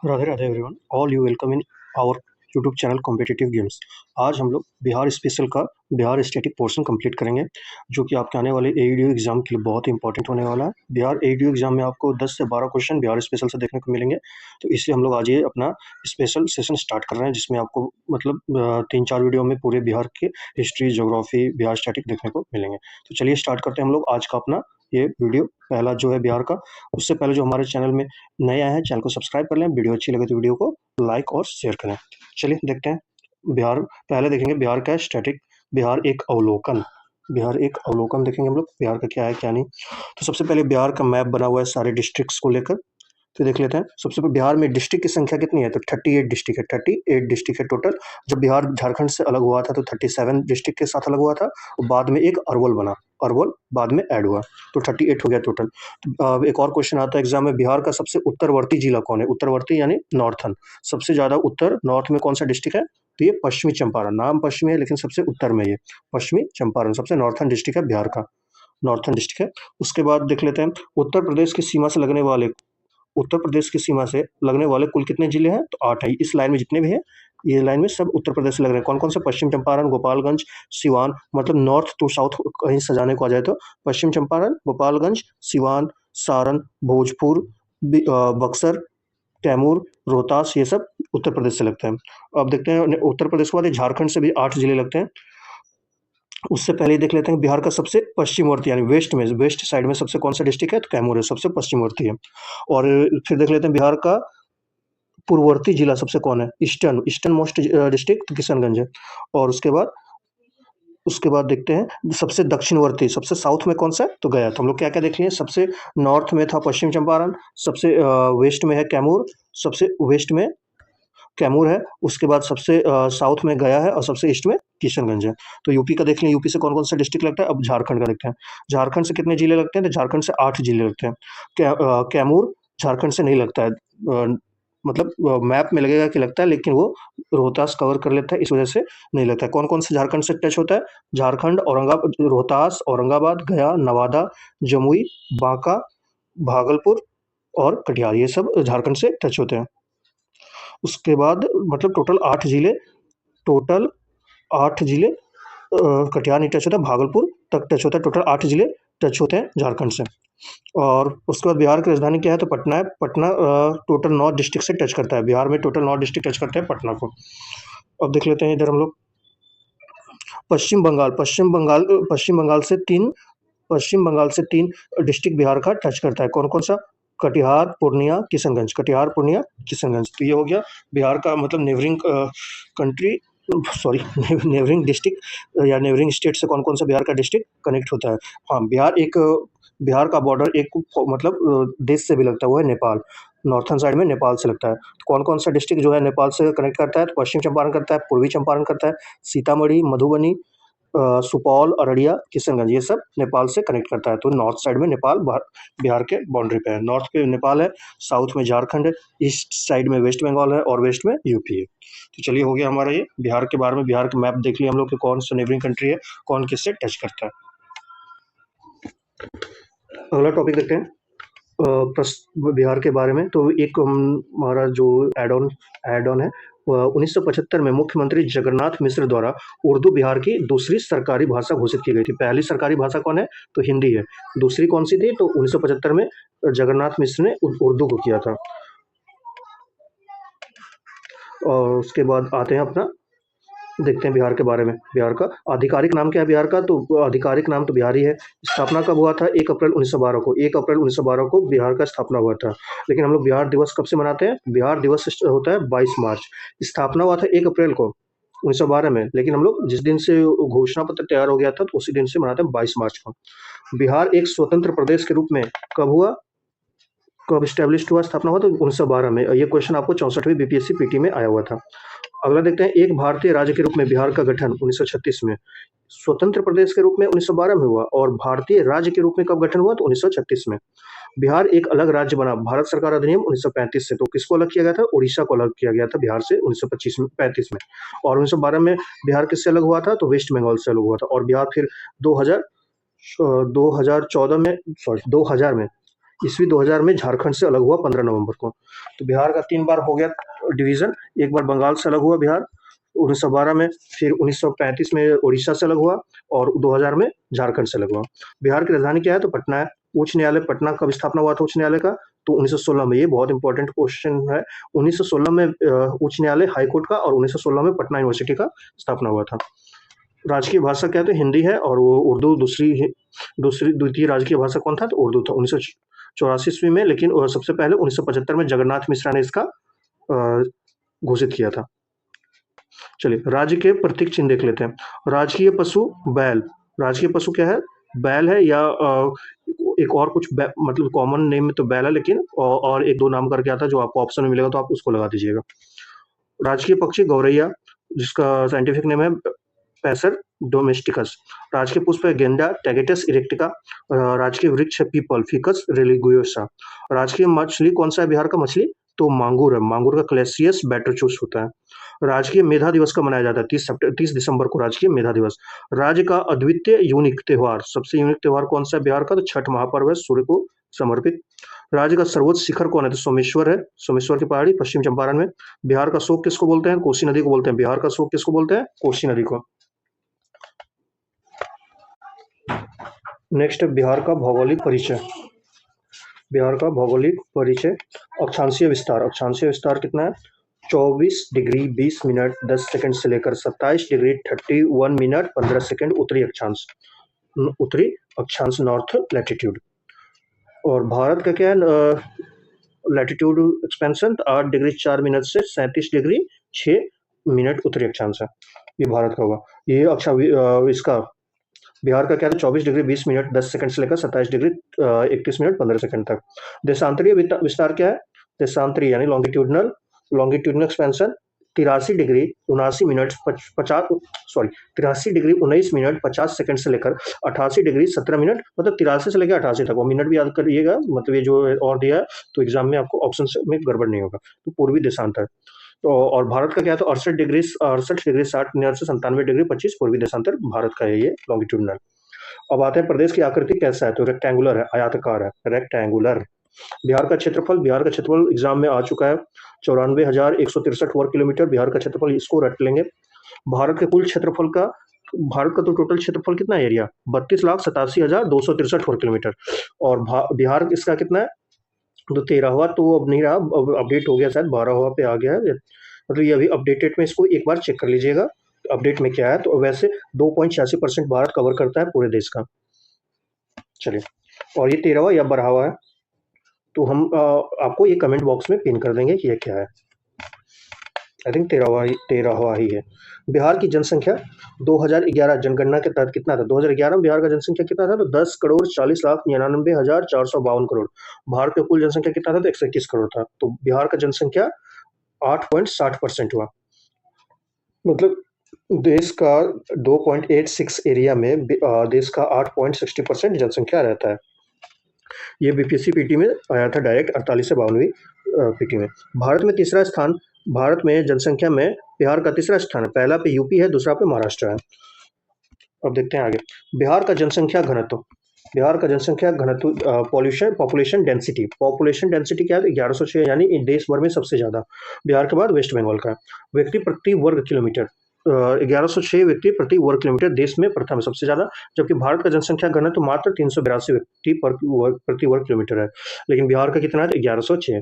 Radhe Radhe everyone, all you welcome in our YouTube channel competitive games. आज हम लोग Bihar special का बिहार स्टैटिक पोर्शन कंप्लीट करेंगे, जो कि आपके आने वाले एईडीयू एग्जाम के लिए बहुत ही इंपॉर्टेंट होने वाला है। बिहार एईडीयू एग्जाम में आपको 10 से 12 क्वेश्चन बिहार स्पेशल से देखने को मिलेंगे। तो इसलिए हम लोग आज ये अपना स्पेशल सेशन स्टार्ट कर रहे हैं, जिसमें आपको मतलब 3-4 वीडियो में पूरे बिहार के हिस्ट्री, ज्योग्राफी, बिहार स्टैटिक देखने को मिलेंगे। तो चलिए स्टार्ट करते हैं हम लोग आज का अपना ये वीडियो, पहला जो है बिहार का। उससे पहले जो हमारे चैनल में नए आए हैं, चैनल को सब्सक्राइब कर लें। वीडियो अच्छी लगे तो वीडियो को लाइक और शेयर करें। चलिए देखते हैं बिहार। पहले देखेंगे बिहार का स्टैटिक, बिहार एक अवलोकन। बिहार एक अवलोकन देखेंगे हम लोग, बिहार का क्या है क्या नहीं। तो सबसे पहले बिहार का मैप बना हुआ है सारे डिस्ट्रिक्ट्स को लेकर, तो देख लेते हैं। सबसे पहले बिहार में डिस्ट्रिक्ट की संख्या कितनी है, तो 38 डिस्ट्रिक्ट है। 38 डिस्ट्रिक्ट है टोटल। जब बिहार झारखंड से अलग हुआ था तो 37 डिस्ट्रिक्ट के साथ अलग हुआ था, और बाद में एक अरवल बना, अरवल बाद में ऐड हुआ, तो 38 हो गया टोटल। तो एक और क्वेश्चन आता है एग्जाम में, बिहार का सबसे उत्तरवर्ती जिला कौन है? उत्तरवर्ती यानी नॉर्थन, सबसे ज्यादा उत्तर नॉर्थ में कौन सा डिस्ट्रिक्ट है? तो ये पश्चिमी चंपारण। नाम पश्चिमी है लेकिन सबसे उत्तर में ये पश्चिमी चंपारण सबसे नॉर्थन डिस्ट्रिक्ट है बिहार का, नॉर्थन डिस्ट्रिक्ट है। उसके बाद देख लेते हैं उत्तर प्रदेश की सीमा से लगने वाले, उत्तर प्रदेश की सीमा से लगने वाले कुल कितने जिले हैं? तो 8 है। इस लाइन में जितने भी हैं, ये लाइन में सब उत्तर प्रदेश से लग रहे हैं। कौन कौन से? पश्चिम चंपारण, गोपालगंज, सिवान, मतलब नॉर्थ टू साउथ कहीं सजाने को आ जाए तो पश्चिम चंपारण, गोपालगंज, सिवान, सारण, भोजपुर, बक्सर, कैमूर, रोहतास, ये सब उत्तर प्रदेश से लगते हैं। अब देखते हैं उत्तर प्रदेश के बाद झारखंड से भी 8 जिले लगते हैं। उससे पहले देख लेते हैं बिहार का सबसे पश्चिमवर्ती यानी वेस्ट में, वेस्ट साइड में सबसे कौन सा डिस्ट्रिक्ट है? तो कैमूर है, सबसे पश्चिमवर्ती है। और फिर देख लेते हैं बिहार का पूर्ववर्ती जिला सबसे कौन है? Eastern, eastern most district Kishanganj है। और उसके बाद देखते हैं सबसे दक्षिणवर्ती, सबसे साउथ में कौन सा है? तो गया। तो हम लोग क्या क्या देख लिए? सबसे नॉर्थ में था पश्चिम चंपारण, सबसे वेस्ट में है कैमूर, सबसे वेस्ट में कैमूर है, उसके बाद सबसे साउथ में गया है, और सबसे ईस्ट में किशनगंज है। तो यूपी का देख लें, यूपी से कौन कौन सा डिस्ट्रिक्ट लगता है। अब झारखंड का देखते हैं, झारखंड से कितने जिले लगते हैं? तो झारखंड से 8 जिले लगते हैं। कैमूर झारखंड से नहीं लगता है, मतलब मैप में लगेगा कि लगता है, लेकिन वो रोहतास कवर कर लेता है, इस वजह से नहीं लगता है। कौन कौन से झारखंड से टच होता है? झारखंड, औरंगाबाद, रोहतास, औरंगाबाद, गया, नवादा, जमुई, बांका, भागलपुर और कटिहार, ये सब झारखंड से टच होते हैं। उसके बाद मतलब टोटल 8 जिले, टोटल 8 जिले, कटिहार नहीं टच होता, भागलपुर तक टच होता है। टोटल 8 जिले टच होते हैं झारखंड से। और उसके बाद बिहार की राजधानी क्या है? तो पटना है। पटना टोटल 9 डिस्ट्रिक्ट से टच करता है। बिहार में टोटल 9 डिस्ट्रिक्ट टच करते हैं पटना को। अब देख लेते हैं इधर हम लोग पश्चिम बंगाल, पश्चिम बंगाल से 3 डिस्ट्रिक्ट बिहार का टच करता है। कौन कौन सा? कटिहार, पूर्णिया, किशनगंज, कटिहार, पूर्णिया, किशनगंज। तो ये हो गया बिहार का मतलब neighbouring country, sorry neighbouring district या नेबरिंग स्टेट से कौन कौन सा बिहार का डिस्ट्रिक्ट कनेक्ट होता है। हाँ, बिहार का बॉर्डर एक मतलब देश से भी लगता है, वो है नेपाल। नॉर्थन साइड में नेपाल से लगता है। तो कौन कौन सा डिस्ट्रिक्ट जो है नेपाल से कनेक्ट करता है? तो पश्चिम चंपारण करता है, पूर्वी चंपारण करता है, सीतामढ़ी, मधुबनी, सुपौल, अररिया, किशनगंज, ये सब नेपाल से कनेक्ट करता है। तो नॉर्थ साइड में नेपाल बिहार के बाउंड्री पे है। नॉर्थ पे नेपाल है, साउथ में झारखंड है, ईस्ट साइड में वेस्ट बंगाल है, और वेस्ट में यूपी है। तो चलिए हो गया हमारा ये बिहार के बारे में। बिहार का मैप देख लिया हम लोग कि कौन सा नेबरिंग कंट्री है, कौन किससे टच करता है। अगला टॉपिक देखते हैं बिहार के बारे में। तो एक हमारा जो एड ऑन है, 1975 में मुख्यमंत्री जगन्नाथ मिश्र द्वारा उर्दू बिहार की दूसरी सरकारी भाषा घोषित की गई थी। पहली सरकारी भाषा कौन है? तो हिंदी है। दूसरी कौन सी थी? तो 1975 में जगन्नाथ मिश्र ने उर्दू को किया था। और उसके बाद आते हैं अपना, देखते हैं बिहार के बारे में। बिहार का आधिकारिक नाम क्या है बिहार का? तो आधिकारिक नाम तो बिहारी है। स्थापना कब हुआ था? 1 अप्रैल 1912 को, 1 अप्रैल 1912 को बिहार का स्थापना हुआ था। लेकिन हम लोग बिहार दिवस कब से मनाते हैं? बिहार दिवस होता है 22 मार्च। स्थापना हुआ था 1 अप्रैल को 1912 में, लेकिन हम लोग जिस दिन से घोषणा पत्र तैयार हो गया था, तो उसी दिन से मनाते हैं 22 मार्च को। बिहार एक स्वतंत्र प्रदेश के रूप में कब हुआ, कब स्टैब्लिश हुआ, स्थापना हुआ? तो 1912 में। ये क्वेश्चन आपको 64वीं बीपीएससी पीटी में आया हुआ था। अगला देखते हैं, एक भारतीय राज्य के रूप में बिहार का गठन 1936 में। स्वतंत्र प्रदेश के रूप में 1912 में हुआ, और भारतीय राज्य के रूप में कब गठन हुआ? तो 1936 में। बिहार एक अलग राज्य बना भारत सरकार अधिनियम 1935 से। तो किसको अलग किया गया था? उड़ीसा को अलग किया गया था बिहार से 1935 में। और 1912 में बिहार किससे अलग हुआ था? तो वेस्ट बंगाल से अलग हुआ था। और बिहार फिर 2014 में, सॉरी 2000 में ईस्वी 2000 में झारखंड से अलग हुआ 15 नवंबर को। तो बिहार का 3 बार हो गया डिवीजन, एक बार बंगाल से अलग हुआ बिहार 1912 में, फिर 1935 में उड़ीसा से अलग हुआ और 2000 में झारखंड से अलग हुआ। बिहार की राजधानी क्या है? तो पटना है। उच्च न्यायालय पटना कब स्थापना हुआ था उच्च न्यायालय का? तो 1916 में। ये बहुत इंपॉर्टेंट क्वेश्चन है। 1916 में उच्च न्यायालय हाईकोर्ट का, और 1916 में पटना यूनिवर्सिटी का स्थापना हुआ था। राजकीय भाषा क्या है? तो हिंदी है, और वो उर्दू दूसरी द्वितीय राजकीय भाषा कौन था? तो उर्दू था 1984 ईस्वी में, लेकिन सबसे पहले 1975 में जगन्नाथ मिश्रा ने इसका घोषित किया था। चलिए, राज्य के प्रतीक चिन्ह देख लेते हैं। राजकीय पशु बैल। राजकीय पशु क्या है? बैल है, या एक और कुछ मतलब कॉमन नेम में तो बैल है, लेकिन और एक दो नाम करके आता है जो आपको ऑप्शन में मिलेगा, तो आप उसको लगा दीजिएगा। राजकीय पक्षी गौरैया, जिसका साइंटिफिक नेम है पैसर डोमेस्टिकस। राजकीय पुष्प है गेंदा टैगेटस इरेक्टिका। राजकीय वृक्ष है पीपल फिकस रेलिगियोसा। राजकीय मछली कौन सा है बिहार का मछली? तो मांगूर है। मांगूर का क्लेसियस बैटरचूस होता है। राजकीय मेधा दिवस कब मनाया जाता है? 30 दिसंबर को राजकीय मेधा दिवस। राज्य का अद्वितीय यूनिक त्योहार, सबसे यूनिक त्योहार कौन सा है बिहार का? तो छठ महापर्व है, सूर्य को समर्पित। राज्य का सर्वोच्च शिखर कौन है? तो सोमेश्वर है, सोमेश्वर की पहाड़ी पश्चिम चंपारण में। बिहार का शोक किसको बोलते हैं? कोसी नदी को बोलते हैं। बिहार का शोक किसको बोलते हैं? कोसी नदी को। नेक्स्ट, बिहार का भौगोलिक परिचय। बिहार का भौगोलिक परिचय। अक्षांशीय विस्तार। अक्षांशीय विस्तार कितना है? 24 डिग्री 20 मिनट 10 सेकंड से लेकर 27 डिग्री 31 मिनट 15 सेकंड उत्तरी अक्षांश। उत्तरी अक्षांश नॉर्थ लैटिट्यूड। और भारत का क्या है? लैटिट्यूड एक्सपेंशन 8 डिग्री 4 मिनट से 37 डिग्री 6 मिनट उत्तरी अक्षांश है। ये भारत का होगा। ये इसका बिहार का क्या था? 24 डिग्री 20 मिनट 10 सेकंड से लेकर 27 डिग्री 31 मिनट 15 सेकंड तक। देशांतरीय विस्तार क्या है? देशांतरीय यानी longitudinal expansion 83 degree 79 minute 50 second से लेकर 88 डिग्री 17 मिनट, मतलब 83 से लेकर 88 तक। वो मिनट भी याद करिएगा, मतलब ये जो और दिया है तो एग्जाम में आपको ऑप्शन में गड़बड़ नहीं होगा। तो पूर्वी देशांतर। तो और भारत का क्या है? तो 68 डिग्री 60 मिनट से 97 डिग्री 25 पूर्वी देशांतर भारत का है ये लॉन्गिट्यूडनल। अब आते हैं प्रदेश की आकृति कैसा है? तो रेक्टेंगुलर है, आयताकार है, रेक्टेंगुलर। बिहार का क्षेत्रफल एग्जाम में आ चुका है 94,163 वर्ग किलोमीटर बिहार का क्षेत्रफल, इसको रट लेंगे। भारत के कुल क्षेत्रफल का, भारत का तो टोटल क्षेत्रफल कितना है? एरिया 32,87,263 वर्ग किलोमीटर। और बिहार इसका कितना है? तो 13वां तो अब नहीं रहा, अब अपडेट हो गया, शायद 12वां पे आ गया है, मतलब ये अभी अपडेटेड में, इसको एक बार चेक कर लीजिएगा अपडेट में क्या है। तो वैसे 2.86% भारत कवर करता है पूरे देश का। चलिए, और ये 13वां या 12वां है, तो हम आपको ये कमेंट बॉक्स में पिन कर देंगे कि ये क्या है। आई थिंक 13वां ही है। बिहार की जनसंख्या 2011 जनगणना के तहत कितना था? 2011 में बिहार का जनसंख्या कितना था? तो 10,40,99,452 करोड़। भारत में कुल जनसंख्या कितना था? तो 121 करोड़ था। तो बिहार का जनसंख्या 8.60% हुआ, मतलब देश का 2.86 एरिया में देश का 8.60% जनसंख्या रहता है। ये बीपीएससी पीटी में आया था डायरेक्ट, 48 से 52वीं पीटी में। भारत में तीसरा स्थान, भारत में जनसंख्या में बिहार का तीसरा स्थान है। पहला पे यूपी है, दूसरा पे महाराष्ट्र है। अब देखते हैं आगे। बिहार का जनसंख्या घनत्व। बिहार का जनसंख्या घनत्व पॉपुलेशन डेंसिटी क्या है? 1106, यानी देश भर में सबसे ज्यादा। बिहार के बाद वेस्ट बंगाल का। व्यक्ति प्रति वर्ग किलोमीटर 1106 व्यक्ति प्रति वर्ग किलोमीटर देश में प्रथम है, सबसे ज्यादा। जबकि भारत का जनसंख्या घनत्व मात्र 382 व्यक्ति प्रति वर्ग किलोमीटर है, लेकिन बिहार का कितना है? 1106।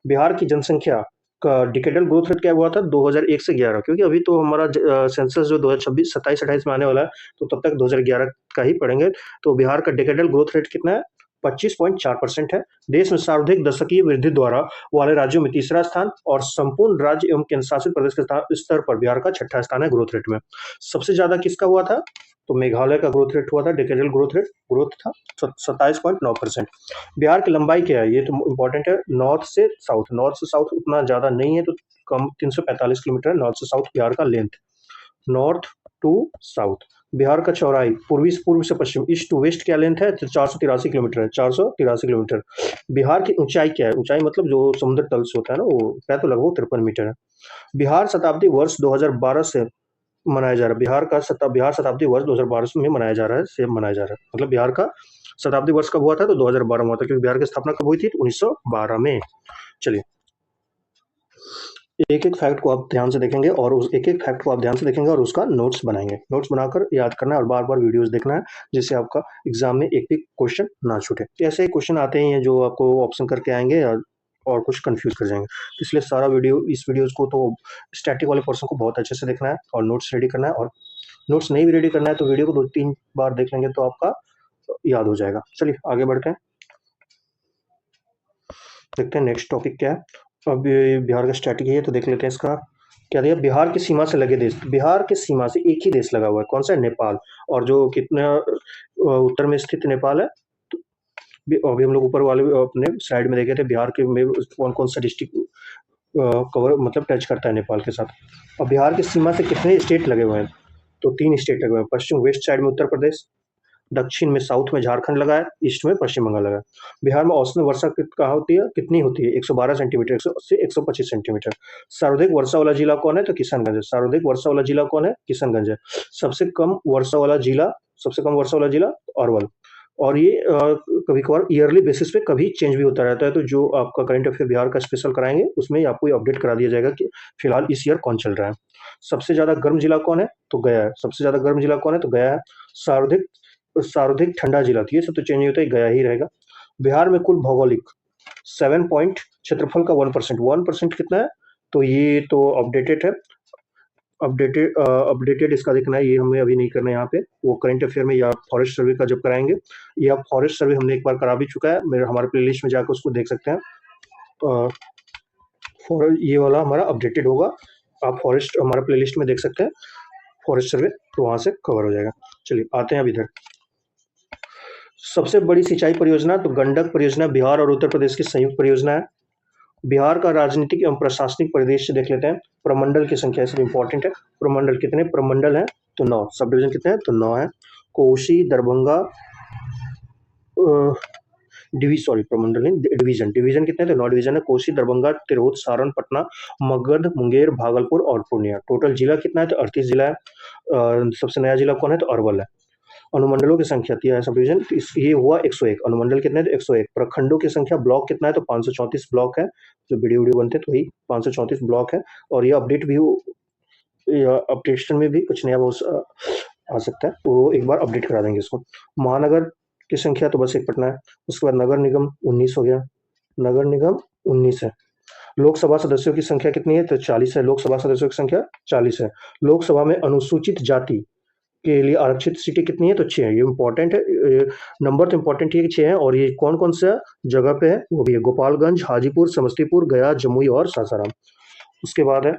बिहार की जनसंख्या का डिकेडल ग्रोथ रेट क्या हुआ था? 2001 से 11, क्योंकि अभी तो हमारा सेंसस जो 2026 27-28 में आने वाला है, तो तब तक 2011 का ही पढ़ेंगे। तो बिहार का डिकेडल ग्रोथ रेट कितना है? 25.4% है। देश में सर्वाधिक दशकीय वृद्धि द्वारा वाले राज्यों में तीसरा स्थान, और संपूर्ण राज्य एवं केंद्र शासित प्रदेश के स्तर पर बिहार का छठा स्थान है ग्रोथ रेट में। सबसे ज्यादा किसका हुआ था? तो मेघालय का ग्रोथ रेट हुआ था, डिकेडल ग्रोथ था 27.9%। बिहार की लंबाई क्या है? ये तो इंपॉर्टेंट है। नॉर्थ से साउथ उतना ज्यादा नहीं है, तो कम 345 किलोमीटर है नॉर्थ से साउथ बिहार का length, north to south. Bihar का चौड़ाई पूर्व से पश्चिम, ईस्ट टू वेस्ट क्या लेंथ है? तो 483 किलोमीटर है, 483 किलोमीटर। बिहार की ऊंचाई क्या है? ऊंचाई मतलब जो समुद्र तल से होता है ना, वो क्या, तो लगभग 53 मीटर है। बिहार शताब्दी वर्ष 2012 से मनाया जा रहा है। बिहार शताब्दी वर्ष 2012 में मनाया जा रहा है, मतलब बिहार का शताब्दी वर्ष कब हुआ था? तो 2012 में हुआ था, क्योंकि बिहार की स्थापना कब हुई थी? 1912 में। चलिए, एक एक फैक्ट को आप ध्यान से देखेंगे और उस एक एक फैक्ट को आप ध्यान से देखेंगे और उसका नोट्स बनाएंगे। नोट्स बनाकर याद करना है और बार बार वीडियोस देखना है, जिससे आपका एग्जाम में एक भी क्वेश्चन ना छूटे। ऐसे ही क्वेश्चन आते ही हैं जो आपको ऑप्शन करके आएंगे और कुछ कंफ्यूज कर जाएंगे। इसलिए सारा इस वीडियोस को तो स्टैटिक वाले पोर्शन को बहुत अच्छे से देखना है और नोट्स रेडी करना है। और नोट्स नहीं भी रेडी करना है तो वीडियो को 2-3 बार देख लेंगे तो आपका याद हो जाएगा। चलिए आगे बढ़ते हैं, देखते हैं नेक्स्ट टॉपिक क्या है। अब ये बिहार का स्टैटिक है तो देख लेते हैं इसका क्या दिया। बिहार की सीमा से लगे देश, बिहार की सीमा से एक ही देश लगा हुआ है, कौन सा है? नेपाल। और जो कितना उत्तर में स्थित नेपाल है, तो अभी हम लोग ऊपर वाले अपने साइड में देखे थे बिहार के में कौन कौन सा डिस्ट्रिक्ट कवर मतलब टच करता है नेपाल के साथ। और बिहार की सीमा से कितने स्टेट लगे हुए हैं? तो 3 स्टेट लगे हुए हैं। पश्चिम वेस्ट साइड में उत्तर प्रदेश, दक्षिण में साउथ में झारखंड लगा है, ईस्ट में पश्चिम बंगाल लगा है। बिहार में औसतन वर्षा कहाँ होती है, कितनी होती है? 112 सेंटीमीटर, 100 से 125 सेंटीमीटर। सर्वाधिक वर्षा वाला जिला कौन है? तो किशनगंज है। सर्वाधिक वर्षा वाला जिला कौन है? किशनगंज है। सबसे कम वर्षा वाला जिला अरवल। और ये कभी कभार ईयरली बेसिस पे कभी चेंज भी होता रहता है, तो जो आपका करंट अफेयर बिहार का स्पेशल कराएंगे उसमें आपको अपडेट करा दिया जाएगा कि फिलहाल इस ईयर कौन चल रहा है। सबसे ज्यादा गर्म जिला कौन है? तो गया है। सबसे ज्यादा गर्म जिला कौन है? तो गया है। सर्वाधिक सर्वाधिक ठंडा जिला, तो ये सब तो चेंज नहीं होता है, गया ही रहेगा। बिहार में कुल भौगोलिक 7 पॉइंट क्षेत्रफल का 1% कितना है? तो ये तो अपडेटेड है, अपडेटेड इसका देखना है, ये हमें अभी नहीं करना है यहाँ पे, वो करंट अफेयर में या फॉरेस्ट सर्वे का जब कराएंगे। या फॉरेस्ट सर्वे हमने एक बार करा भी चुका है, मेरे हमारे प्लेलिस्ट में जाकर उसको देख सकते हैं। ये वाला हमारा अपडेटेड होगा, आप फॉरेस्ट हमारा प्लेलिस्ट में देख सकते हैं फॉरेस्ट सर्वे, तो वहां से कवर हो जाएगा। चलिए आते हैं अब इधर। सबसे बड़ी सिंचाई परियोजना तो गंडक परियोजना बिहार और उत्तर प्रदेश की संयुक्त परियोजना है। बिहार का राजनीतिक एवं प्रशासनिक परिदृश्य देख लेते हैं। प्रमंडल की संख्या सब इंपॉर्टेंट है। प्रमंडल कितने प्रमंडल है? तो 9। सब डिवीजन कितने हैं? तो 9 है। कोसी, दरभंगा, प्रमंडल नहीं, डिवीजन कितने थे? 9 डिवीजन है। कोसी, दरभंगा, तिरहुत, सारण, पटना, मगध, मुंगेर, भागलपुर और पूर्णिया। टोटल जिला कितना है? तो 38 जिला है। सबसे नया जिला कौन है? तो अरवल है। अनुमंडलों की संख्या है सब डिवीजन, ये हुआ 101। अनुमंडल कितने? तो 101। प्रखंडों की संख्या, ब्लॉक कितना है? तो 534 ब्लॉक है। जो वीडियो बनते तो वही 534 ब्लॉक है। और ये अपडेट भी अपडेशन में भी कुछ नया आ सकता है, वो एक बार अपडेट करा देंगे इसको। महानगर की संख्या तो बस एक पटना है। उसके बाद नगर निगम 19 हो गया, नगर निगम 19 है। लोकसभा सदस्यों की संख्या कितनी है? तो 40 है। लोकसभा सदस्यों की संख्या 40 है। लोकसभा में अनुसूचित जाति के लिए आरक्षित सीटें कितनी है? तो 6 है। ये इंपॉर्टेंट है, नंबर तो इंपॉर्टेंट है कि 6 है। और ये कौन कौन सा जगह पे है वो भी है, गोपालगंज, हाजीपुर, समस्तीपुर, गया, जमुई और सासाराम। उसके बाद है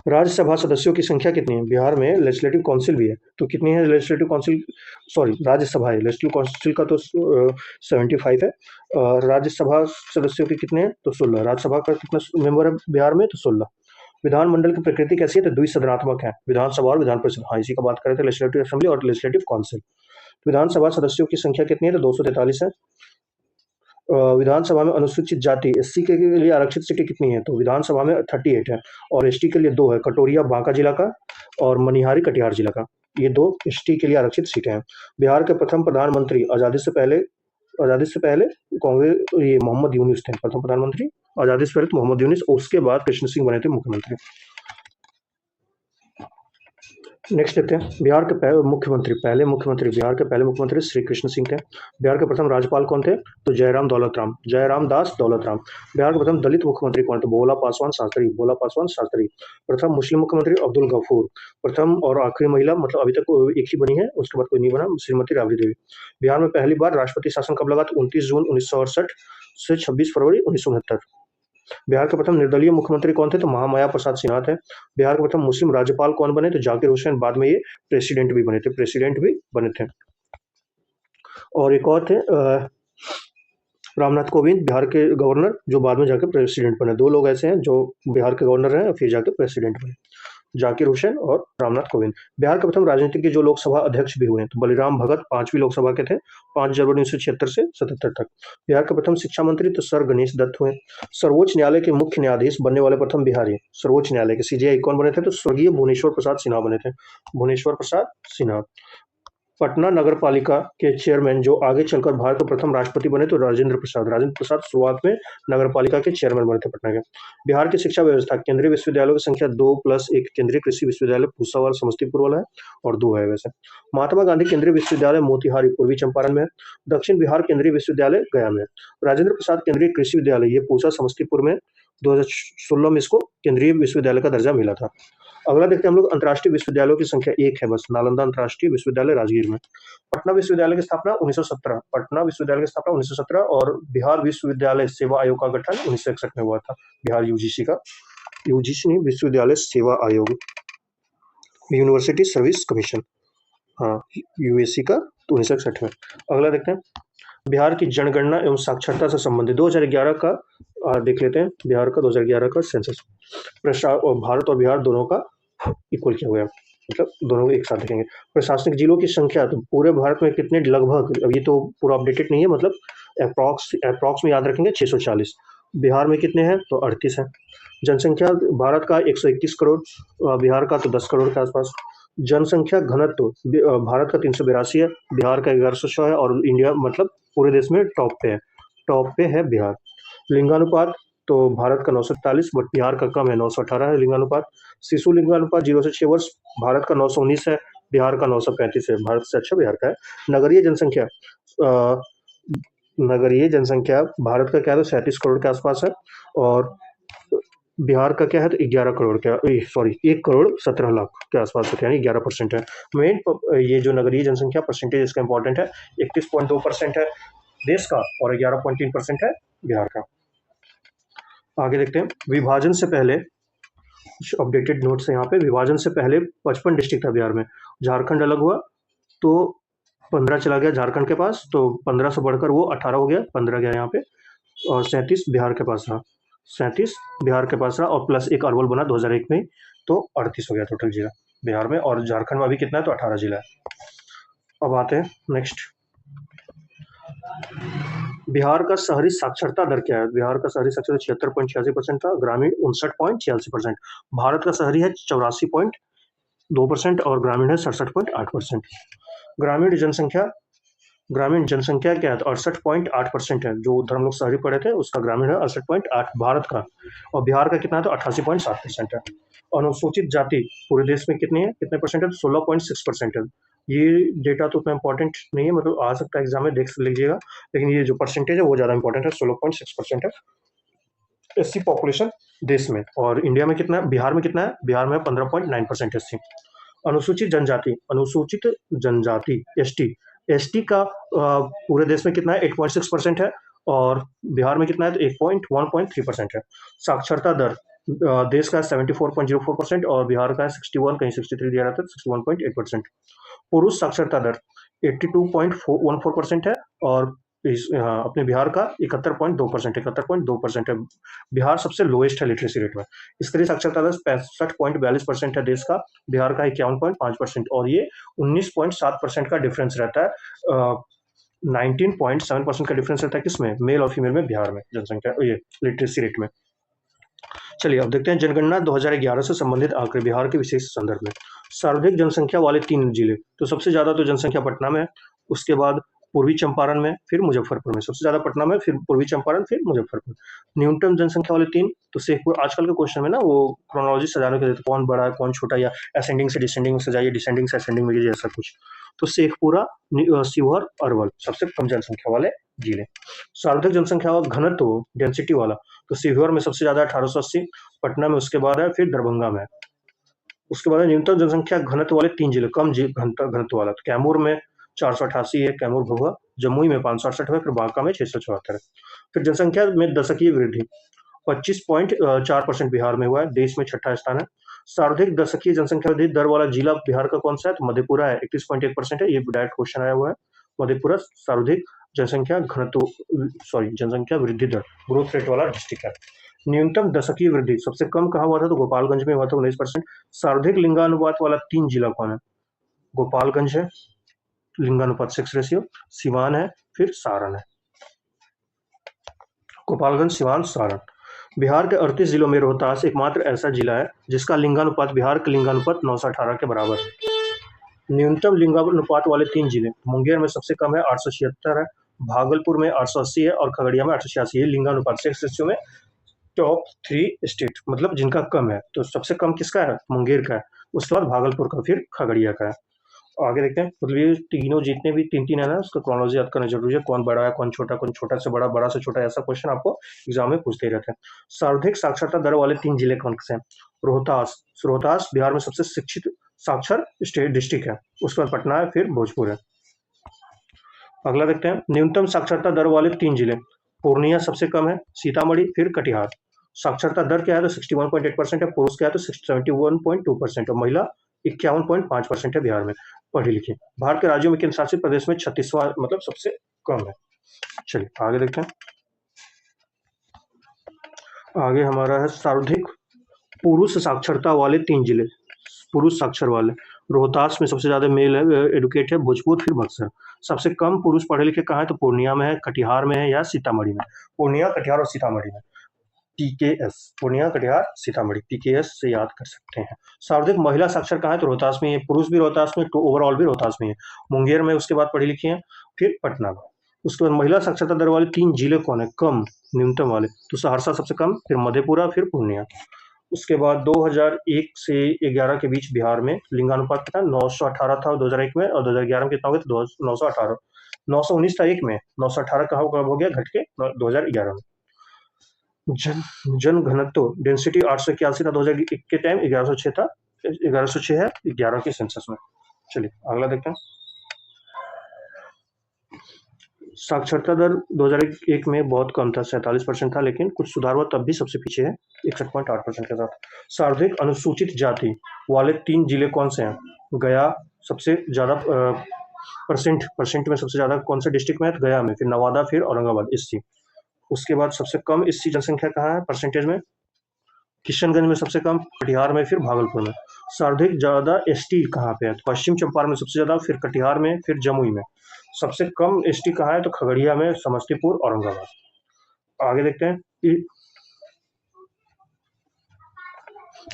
राज्यसभा सदस्यों की संख्या कितनी है? बिहार में लेजिस्लेटिव काउंसिल भी है, तो कितनी है लेजिस्लेटिव काउंसिल, सॉरी राज्यसभा है, लेजिस्लेटिव काउंसिल का तो 75 है। राज्यसभा सदस्यों के कितने हैं? तो 16। राज्यसभा का कितना मेंबर है बिहार में? तो 16। विधानमंडल की प्रकृति कैसी है? तो द्विसदनात्मक है, विधानसभा और विधान परिषद। हाँ, इसी का बात कर रहे थे, लेजिस्लेटिव असेंबली और लेजिस्लेटिव काउंसिल। विधानसभा सदस्यों की संख्या कितनी है? तो 243 है। विधानसभा में अनुसूचित जाति एससी के लिए आरक्षित सीटें कितनी है? तो विधानसभा में 38 है। और एसटी के लिए 2 है, कटोरिया बांका जिला का और मनिहारी कटिहार जिला का। ये 2 एसटी के लिए आरक्षित सीटें हैं। बिहार के प्रथम प्रधानमंत्री आजादी से पहले कांग्रेस ये मोहम्मद यूनुस थे प्रथम प्रधानमंत्री। आजादी से पहले तो मोहम्मद यूनुस, उसके बाद कृष्ण सिंह बने थे मुख्यमंत्री। नेक्स्ट देखते हैं बिहार के पहले मुख्यमंत्री श्री कृष्ण सिंह थे। बिहार के प्रथम राज्यपाल कौन थे? तो जयराम दास दौलतराम। बिहार के प्रथम दलित मुख्यमंत्री कौन थे? भोला पासवान शास्त्री। प्रथम मुस्लिम मुख्यमंत्री अब्दुल गफूर। प्रथम और आखिरी महिला, मतलब अभी तक एक ही बनी है, उसके बाद कोई नहीं बना, श्रीमती राबड़ी देवी। बिहार में पहली बार राष्ट्रपति शासन कब लगा? तो 29 जून 1968 से 26 फरवरी 1969। बिहार के प्रथम निर्दलीय मुख्यमंत्री कौन थे? तो महामाया प्रसाद सिन्हा थे। बिहार के प्रथम मुस्लिम राज्यपाल कौन बने? तो जाकिर हुसैन, बाद में ये प्रेसिडेंट भी बने थे। और एक और थे रामनाथ कोविंद, बिहार के गवर्नर, जो बाद में जाकर प्रेसिडेंट बने। 2 लोग ऐसे हैं जो बिहार के गवर्नर हैं और फिर जाकर प्रेसिडेंट बने, जाकिर हुसैन और रामनाथ कोविंद। बिहार के प्रथम राजनीतिज्ञ जो लोकसभा अध्यक्ष भी हुए हैं तो बलिराम भगत 5वीं लोकसभा के थे, 5 जनवरी 1976 से 77 तक। बिहार के प्रथम शिक्षा मंत्री तो सर गणेश दत्त हुए। सर्वोच्च न्यायालय के मुख्य न्यायाधीश बनने वाले प्रथम बिहारी सर्वोच्च न्यायालय के सीजेआई कौन बने थे? तो स्वर्गीय भुवनेश्वर प्रसाद सिन्हा बने थे। पटना नगर पालिका के चेयरमैन जो आगे चलकर भारत के प्रथम राष्ट्रपति बने तो राजेंद्र प्रसाद। राजेंद्र प्रसाद शुरुआत में नगर पालिका के चेयरमैन बने थे पटना के। बिहार की शिक्षा व्यवस्था, केंद्रीय विश्वविद्यालयों की संख्या 2+1 केंद्रीय कृषि विश्वविद्यालय भूसावल समस्तीपुर वाला है और 2 है वैसे। महात्मा गांधी केंद्रीय विश्वविद्यालय मोतिहारी पूर्वी चंपारण में है। दक्षिण बिहार केंद्रीय विश्वविद्यालय गया में है। राजेंद्र प्रसाद केंद्रीय कृषि विद्यालय ये पूसा समस्तीपुर में 2016 में इसको केंद्रीय विश्वविद्यालय का दर्जा मिला था। अगला देखते हैं हम लोग अंतर्राष्ट्रीय विश्वविद्यालयों की संख्या 1 है बस, नालंदा अंतर्राष्ट्रीय विश्वविद्यालय राजगीर में। पटना विश्वविद्यालय की स्थापना 1917, पटना विश्वविद्यालय की स्थापना 1917 और बिहार विश्वविद्यालय सेवा आयोग का गठन 1961 में हुआ था। बिहार यूजीसी का, यूजीसी नहीं विश्वविद्यालय सेवा आयोग, यूनिवर्सिटी सर्विस कमीशन, हाँ यूएससी का 1961 में। अगला देखते हैं बिहार की जनगणना एवं साक्षरता से संबंधित 2011 का देख लेते हैं। बिहार का 2011 का सेंसस भारत और बिहार दोनों का इक्वल किया हुआ है, मतलब दोनों एक साथ देखेंगे। प्रशासनिक जिलों की संख्या तो पूरे भारत में कितने, लगभग, अब ये तो पूरा अपडेटेड नहीं है, मतलब अप्रॉक्स में याद रखेंगे 640। बिहार में कितने हैं तो 38 है। जनसंख्या भारत का 121 करोड़, बिहार का तो 10 करोड़ के आसपास। जनसंख्या घनत्व भारत का 382 है, बिहार का 1106 है और इंडिया मतलब पूरे देश में टॉप पे है बिहार। लिंगानुपात तो भारत का 947 बट बिहार का कम है, 918 है लिंगानुपात। शिशु लिंगानुपात 0 से 6 वर्ष भारत का 919 है, बिहार का 935 है, भारत से अच्छा बिहार का है। नगरीय जनसंख्या भारत का क्या है, 37 करोड़ के आसपास है और बिहार का क्या है तो 11 करोड़ का, सॉरी 1 करोड़ 17 लाख के आसपास है, यानी 11% है। मेन ये जो नगरीय जनसंख्या परसेंटेज इसका इंपॉर्टेंट है, 31.2% है देश का और 11.3% है बिहार का। आगे देखते हैं विभाजन से पहले, अपडेटेड नोट्स है यहाँ पे। विभाजन से पहले 55 डिस्ट्रिक्ट था बिहार में, झारखंड अलग हुआ तो 15 चला गया झारखंड के पास, तो 15 से बढ़कर वो 18 हो गया, 15 गया यहाँ पे और 37 बिहार के पास रहा, 37 बिहार के पास रहा और प्लस एक अरवल बना 2001 में, तो 38 हो गया टोटल जिला बिहार में। और झारखंड में अभी कितना है तो 18 जिला है। अब आते हैं नेक्स्ट, बिहार का शहरी साक्षरता दर क्या है। बिहार का शहरी साक्षरता 76.86% था, ग्रामीण 59.86%। भारत का शहरी है 84.2% और ग्रामीण है 67.8%। ग्रामीण जनसंख्या क्या है तो 68.8% है, जो उधर हम लोग शहरी पढ़े थे उसका ग्रामीण है 68.8 भारत का, और बिहार का कितना है तो 88.7% है। अनुसूचित जाति पूरे देश में कितनी है, कितने परसेंट है, 16.6% है। ये डेटा तो उतना इंपॉर्टेंट नहीं है, मतलब आ सकता है एग्जाम में, देख लीजिएगा, लेकिन ये जो परसेंटेज है वो ज़्यादा इंपॉर्टेंट है, 16.6% है एससी पॉपुलेशन देश में। और इंडिया में कितना है, बिहार में कितना है, बिहार में 15.9% एससी। अनुसूचित जनजाति एसटी का पूरे देश में कितना है 8.6% है और बिहार में कितना है तो 1.3% है। साक्षरता दर देश का 74.04% और बिहार का 61, कहीं 63 दिया रहता है, 61.8%। पुरुष साक्षरता दर 82.14% है और अपने बिहार का 71.2% है। बिहार सबसे लोएस्ट है लिटरेसी रेट में। स्त्री साक्षरता दर 65.42% है देश का, बिहार का 51.5% और ये 19.7% का डिफरेंस रहता है, 19.7% का डिफरेंस रहता है किसमें, मेल और फीमेल में, बिहार में जनसंख्या ये लिटरेसी रेट में। चलिए अब देखते हैं जनगणना 2011 से संबंधित आंकड़े बिहार के विशेष संदर्भ में। सर्वाधिक जनसंख्या वाले 3 जिले, तो सबसे ज्यादा तो जनसंख्या पटना में है, उसके बाद पूर्वी चंपारण में, फिर मुजफ्फरपुर में। सबसे ज्यादा पटना में, फिर पूर्वी चंपारण, फिर मुजफ्फरपुर। न्यूनतम जनसंख्या वाले 3 तो शेखपुर। आजकल के क्वेश्चन में ना वो क्रोनोलॉजी सजाने के लिए कौन बड़ा है कौन छोटा, या असेंडिंग से डिसेंडिंग से जाइए, डिसेंडिंग से असेंडिंग में लीजिए, ऐसा कुछ। तो शेखपुरा, शिवहर, अरवल सबसे कम जनसंख्या वाले जिले। सर्वाधिक जनसंख्या वाला घनत्व डेंसिटी वाला, तो शिवहर में सबसे ज्यादा 1880, पटना में उसके बाद है, फिर दरभंगा में। उसके बाद न्यूनतम जनसंख्या घनत्व वाले 3 जिले, कम घनत्व वाला, तो कैमूर में 488 है, कैमूर भभुआ। जमुई में 568 है, फिर बांका में 674 है। फिर जनसंख्या में दशकीय वृद्धि 25.4% बिहार में हुआ है, देश में 6ठा स्थान है। सर्वाधिक दशकीय जनसंख्या वृद्धि दर वाला जिला बिहार का कौन सा है तो मधेपुरा है, 31.1% है, ये डायरेक्ट क्वेश्चन आया हुआ है। मधेपुरा सर्वाधिक जनसंख्या वृद्धि दर, ग्रोथ रेट वाला डिस्ट्रिक्ट है। न्यूनतम दशकीय वृद्धि सबसे कम कहाँ हुआ था तो गोपालगंज में हुआ था, 19%। सर्वाधिक लिंगानुपात वाला 3 जिला कौन है, गोपालगंज है, लिंगानुपात 6 रेशियो, सिवान है, फिर सारण है। गोपालगंज, सिवान, सारण। बिहार के 38 जिलों में रोहतास एकमात्र ऐसा जिला है जिसका लिंगानुपात बिहार के लिंगानुपात 9 से 18 के बराबर है। न्यूनतम लिंगानुपात वाले 3 जिले, मुंगेर में सबसे कम है 876 है, भागलपुर में 880 है और खगड़िया में 886 है। लिंगानुपात सेक्स रेशियो में टॉप 3 स्टेट मतलब जिनका कम है, तो सबसे कम किसका है? मुंगेर का है, उसके बाद भागलपुर का, फिर खगड़िया का है। आगे देखते हैं, मतलब ये तीनों जितने भी 3-3 है ना, उसका क्रोनोलॉजी याद करना जरूरी है, कौन बड़ा है कौन छोटा से बड़ा, बड़ा से छोटा, ऐसा क्वेश्चन आपको एग्जाम में पूछते ही रहते हैं। सर्वाधिक साक्षरता दर वाले 3 जिले कौन से हैं? रोहतास, रोहतास बिहार में सबसे शिक्षित साक्षर स्टेट डिस्ट्रिक्ट है, उसके बाद पटना है, फिर भोजपुर है। अगला देखते हैं, न्यूनतम साक्षरता दर वाले 3 जिले, पूर्णिया सबसे कम है, सीतामढ़ी, फिर कटिहार। साक्षरता दर क्या है? तो 61.8% है, पुरुष क्या है? तो 71.2% और महिला 51.5% है बिहार में पढ़ी लिखी। भारत के राज्यों में केंद्र शासित प्रदेश में 36वां मतलब सबसे कम है। चलिए आगे देखते हैं, आगे हमारा है सर्वाधिक पुरुष साक्षरता वाले 3 जिले, पुरुष साक्षर वाले, रोहतास में सबसे ज्यादा मेल एडुकेट है, भोजपुर, फिर बक्सर। सबसे कम पुरुष पढ़े लिखे कहाँ है? तो पूर्णिया में है, कटिहार में है या सीतामढ़ी में। पूर्णिया, कटिहार और सीतामढ़ी में। पीकेएस, पूर्णिया, कटिहार, सीतामढ़ी, पीकेएस से याद कर सकते हैं। सर्वाधिक महिला साक्षर कहाँ है? तो रोहतास में है, पुरुष भी रोहतास में, तो ओवरऑल भी रोहतास में है। मुंगेर में उसके बाद पढ़ी लिखी है, फिर पटना में। उसके बाद महिला साक्षरता दर वाले 3 जिले कौन है कम न्यूनतम वाले? तो सहरसा सबसे कम, फिर मधेपुरा, फिर पूर्णिया। उसके बाद 2001 से 11 के बीच बिहार में लिंगानुपात कितना? 918 था 2001 में, और 2011 में कितना हो गया? 918, 919 था एक में, 918 कब हो गया? घट के 2011 में। जन घनत्व डेंसिटी 881 था 2001 के टाइम, 1106 था, 1106 है 11 के सेंसस में। चलिए अगला देखते हैं, साक्षरता दर 2001 में बहुत कम था, 47% था, लेकिन कुछ सुधार हुआ, तब भी सबसे पीछे है 61.8% के साथ। सर्वाधिक अनुसूचित जाति वाले 3 जिले कौन से हैं? गया सबसे ज्यादा परसेंट में सबसे ज्यादा कौन से डिस्ट्रिक्ट में है? गया में, फिर नवादा, फिर औरंगाबाद, एससी। उसके बाद सबसे कम एससी जनसंख्या कहाँ है परसेंटेज में? किशनगंज में सबसे कम, कटिहार में, फिर भागलपुर में। सर्वाधिक ज्यादा एसटी कहाँ पे है? तो पश्चिम चंपारण में सबसे ज्यादा, फिर कटिहार में, फिर जमुई में। सबसे कम एसटी कहाँ है? तो खगड़िया में, समस्तीपुर, औरंगाबाद। आगे देखते हैं,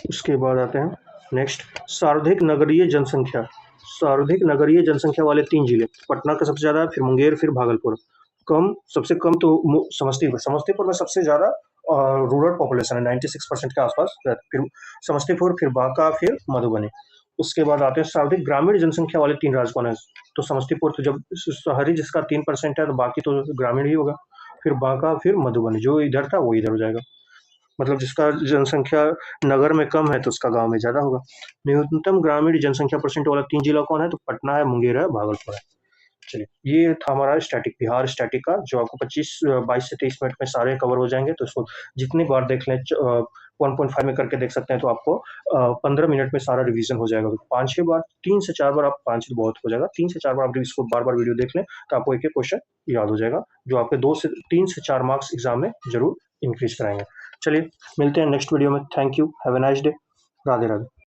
उसके बाद आते हैं नेक्स्ट, सर्वाधिक नगरीय जनसंख्या, सर्वाधिक नगरीय जनसंख्या वाले 3 जिले, पटना का सबसे ज्यादा, फिर मुंगेर, फिर भागलपुर। कम, सबसे कम तो समस्तीपुर, समस्तीपुर में सबसे ज्यादा रूरल पॉपुलेशन है, 96% के आसपास, फिर समस्तीपुर, फिर बांका, फिर मधुबनी। उसके बाद आते हैं सर्वाधिक ग्रामीण जनसंख्या वाले 3 राज्य कौन है? तो समस्तीपुर, तो जब शहरी जिसका 3% है, तो बाकी तो ग्रामीण ही होगा, फिर बांका, फिर मधुबनी, जो इधर था वो इधर हो जाएगा, मतलब जिसका जनसंख्या नगर में कम है तो उसका गांव में ज्यादा होगा। न्यूनतम ग्रामीण जनसंख्या परसेंट वाला 3 जिला कौन है? तो पटना है, मुंगेर है, भागलपुर है। चलिए ये था हमारा स्टैटिक, बिहार स्टैटिक का, जो आपको 22 से 23 मिनट में सारे कवर हो जाएंगे, तो इसको जितनी बार देख लें, 1.5 में करके देख सकते हैं, तो आपको 15 मिनट में सारा रिवीजन हो जाएगा। 5-6 बार, 3 से 4 बार, आप 5 तो बहुत हो जाएगा, 3 से 4 बार आप इसको बार बार वीडियो देख लें, तो आपको एक एक क्वेश्चन याद हो जाएगा, जो आपके 3 से 4 मार्क्स एग्जाम में जरूर इंक्रीज कराएंगे। चलिए मिलते हैं नेक्स्ट वीडियो में, thank you, have a nice day, Radhe Radhe.